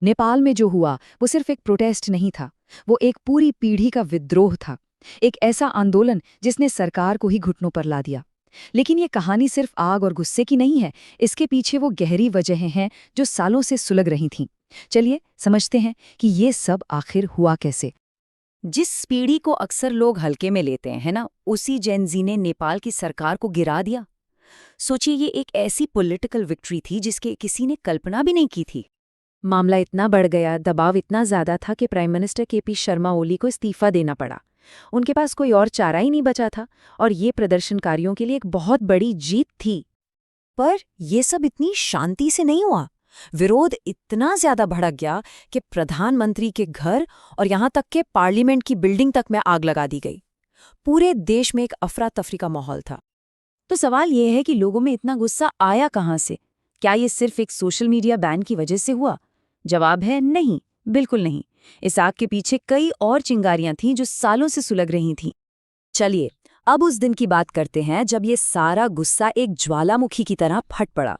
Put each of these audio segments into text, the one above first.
नेपाल में जो हुआ वो सिर्फ एक प्रोटेस्ट नहीं था, वो एक पूरी पीढ़ी का विद्रोह था। एक ऐसा आंदोलन जिसने सरकार को ही घुटनों पर ला दिया। लेकिन ये कहानी सिर्फ आग और गुस्से की नहीं है, इसके पीछे वो गहरी वजहें हैं जो सालों से सुलग रही थीं। चलिए समझते हैं कि ये सब आखिर हुआ कैसे। जिस पीढ़ी को अक्सर लोग हल्के में लेते हैं, है ना, उसी जेनजी ने नेपाल की सरकार को गिरा दिया। सोचिए, ये एक ऐसी पॉलिटिकल विक्ट्री थी जिसके किसी ने कल्पना भी नहीं की थी। मामला इतना बढ़ गया, दबाव इतना ज्यादा था कि prime minister KP Sharma Oli को इस्तीफा देना पड़ा। उनके पास कोई और चारा ही नहीं बचा था, और ये प्रदर्शनकारियों के लिए एक बहुत बड़ी जीत थी। पर ये सब इतनी शांति से नहीं हुआ। विरोध इतना ज्यादा भड़क गया कि प्रधानमंत्री के घर और यहां तक के पार्लियामेंट की बिल्डिंग तक में आग लगा दी गई। पूरे देश में एक अफरा तफरी का माहौल था। तो सवाल ये है कि लोगों में इतना गुस्सा आया कहाँ से? क्या ये सिर्फ एक सोशल मीडिया बैन की वजह से हुआ? जवाब है नहीं, बिल्कुल नहीं। इस आग के पीछे कई और चिंगारियां थीं जो सालों से सुलग रही थीं। चलिए, अब उस दिन की बात करते हैं जब ये सारा गुस्सा एक ज्वालामुखी की तरह फट पड़ा।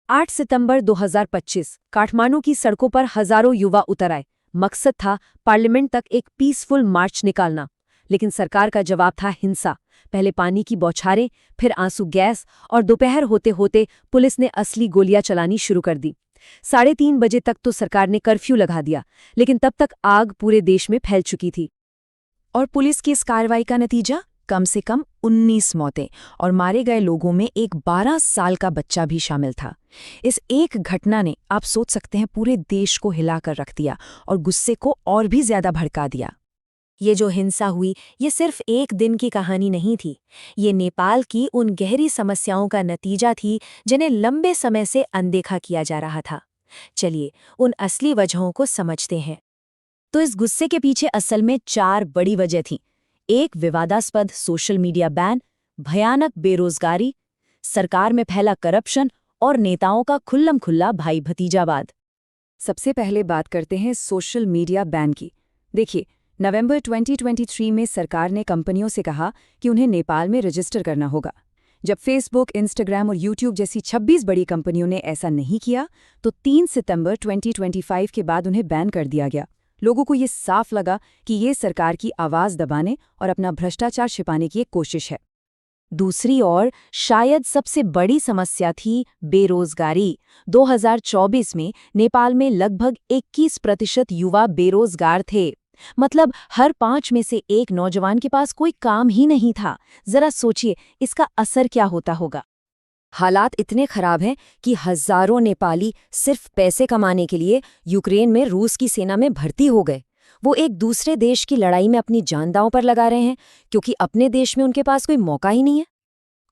8 सितंबर 2025 काठमांडू की सड़कों पर हजारों युवा उतर आए। मकसद था पार्लियामेंट तक एक पीसफुल मार्च निकालना। लेकिन सरकार का जवाब था हिंसा। पहले पानी की बौछारें, फिर आंसू गैस, और दोपहर होते होते पुलिस ने असली गोलियां चलानी शुरू कर दी। 3:30 बजे तक तो सरकार ने कर्फ्यू लगा दिया, लेकिन तब तक आग पूरे देश में फैल चुकी थी। और पुलिस की इस कार्रवाई का नतीजा कम से कम 19 मौतें, और मारे गए लोगों में एक 12 साल का बच्चा भी शामिल था। इस एक घटना ने, आप सोच सकते हैं, पूरे देश को हिलाकर रख दिया और गुस्से को और भी ज्यादा भड़का दिया। ये जो हिंसा हुई, ये सिर्फ एक दिन की कहानी नहीं थी। ये नेपाल की उन गहरी समस्याओं का नतीजा थी जिन्हें लंबे समय से अनदेखा किया जा रहा था। चलिए उन असली वजहों को समझते हैं। तो इस गुस्से के पीछे असल में 4 बड़ी वजह थीं। एक विवादास्पद सोशल मीडिया बैन, भयानक बेरोजगारी, सरकार में फैला करप्शन और नेताओं का खुल्लम खुल्ला भाई भतीजावाद। सबसे पहले बात करते हैं सोशल मीडिया बैन की। देखिए, नवंबर 2023 में सरकार ने कंपनियों से कहा कि उन्हें नेपाल में रजिस्टर करना होगा। जब फेसबुक, इंस्टाग्राम और यूट्यूब जैसी 26 बड़ी कंपनियों ने ऐसा नहीं किया, तो 3 सितंबर 2025 के बाद उन्हें बैन कर दिया गया। लोगों को ये साफ लगा कि ये सरकार की आवाज़ दबाने और अपना भ्रष्टाचार छिपाने की एक कोशिश है। दूसरी ओर, शायद सबसे बड़ी समस्या थी बेरोजगारी। 2024 में नेपाल में लगभग 21% युवा बेरोजगार थे। मतलब हर 5 में से एक नौजवान के पास कोई काम ही नहीं था। जरा सोचिए, इसका असर क्या होता होगा। हालात इतने खराब हैं कि हजारों नेपाली सिर्फ पैसे कमाने के लिए यूक्रेन में रूस की सेना में भर्ती हो गए। वो एक दूसरे देश की लड़ाई में अपनी जान दांव पर लगा रहे हैं, क्योंकि अपने देश में उनके पास कोई मौका ही नहीं है।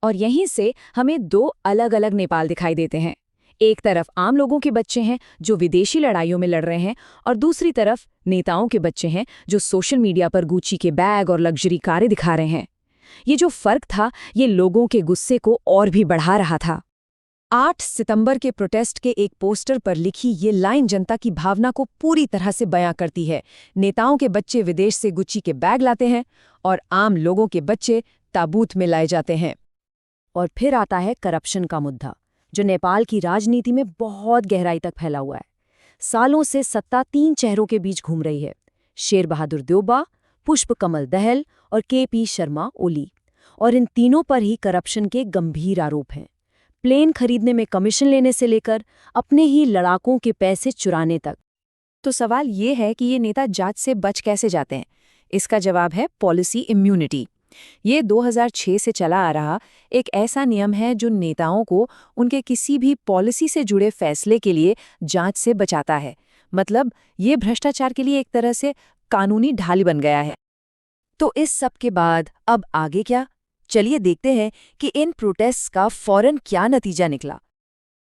और यहीं से हमें दो अलग अलग नेपाल दिखाई देते हैं। एक तरफ आम लोगों के बच्चे हैं जो विदेशी लड़ाइयों में लड़ रहे हैं, और दूसरी तरफ नेताओं के बच्चे हैं जो सोशल मीडिया पर गुच्ची के बैग और लग्जरी कारें दिखा रहे हैं। ये जो फर्क था, ये लोगों के गुस्से को और भी बढ़ा रहा था। 8 सितंबर के प्रोटेस्ट के एक पोस्टर पर लिखी ये लाइन जनता की भावना को पूरी तरह से बयां करती है। नेताओं के बच्चे विदेश से गुच्ची के बैग लाते हैं और आम लोगों के बच्चे ताबूत में लाए जाते हैं। और फिर आता है करप्शन का मुद्दा, जो नेपाल की राजनीति में बहुत गहराई तक फैला हुआ है। सालों से सत्ता 3 चेहरों के बीच घूम रही है: शेर बहादुर देउबा, पुष्प कमल दहल और केपी शर्मा ओली। और इन तीनों पर ही करप्शन के गंभीर आरोप हैं। प्लेन खरीदने में कमीशन लेने से लेकर अपने ही लड़ाकों के पैसे चुराने तक। तो सवाल ये है कि ये नेता जांच से बच कैसे जाते हैं? इसका जवाब है पॉलिसी इम्यूनिटी। ये 2006 से चला आ रहा एक ऐसा नियम है जो नेताओं को उनके किसी भी पॉलिसी से जुड़े फैसले के लिए जांच से बचाता है। मतलब ये भ्रष्टाचार के लिए एक तरह से कानूनी ढाल बन गया है। तो इस सब के बाद अब आगे क्या? चलिए देखते हैं कि इन प्रोटेस्ट का फौरन क्या नतीजा निकला।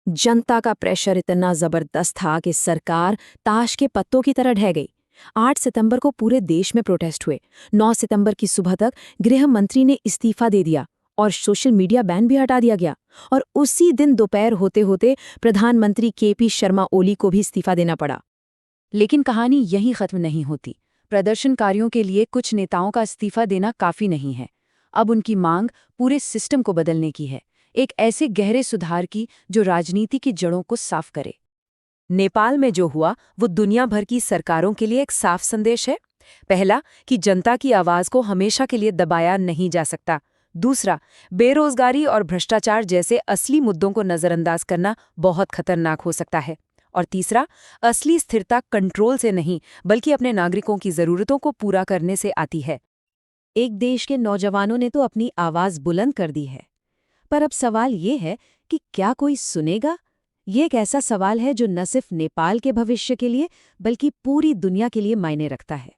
जनता का प्रेशर इतना जबरदस्त था कि सरकार ताश के पत्तों की तरह ढह गई। 8 सितंबर को पूरे देश में प्रोटेस्ट हुए। 9 सितंबर की सुबह तक गृह मंत्री ने इस्तीफा दे दिया और सोशल मीडिया बैन भी हटा दिया गया। और उसी दिन दोपहर होते होते प्रधानमंत्री केपी शर्मा ओली को भी इस्तीफा देना पड़ा। लेकिन कहानी यहीं खत्म नहीं होती। प्रदर्शनकारियों के लिए कुछ नेताओं का इस्तीफा देना काफी नहीं है। अब उनकी मांग पूरे सिस्टम को बदलने की है, एक ऐसे गहरे सुधार की जो राजनीति की जड़ों को साफ करे। नेपाल में जो हुआ वो दुनिया भर की सरकारों के लिए एक साफ संदेश है। पहला, कि जनता की आवाज को हमेशा के लिए दबाया नहीं जा सकता। दूसरा, बेरोजगारी और भ्रष्टाचार जैसे असली मुद्दों को नजरअंदाज करना बहुत खतरनाक हो सकता है। और तीसरा, असली स्थिरता कंट्रोल से नहीं बल्कि अपने नागरिकों की जरूरतों को पूरा करने से आती है। एक देश के नौजवानों ने तो अपनी आवाज बुलंद कर दी है, पर अब सवाल ये है कि क्या कोई सुनेगा? ये एक ऐसा सवाल है जो न सिर्फ नेपाल के भविष्य के लिए बल्कि पूरी दुनिया के लिए मायने रखता है।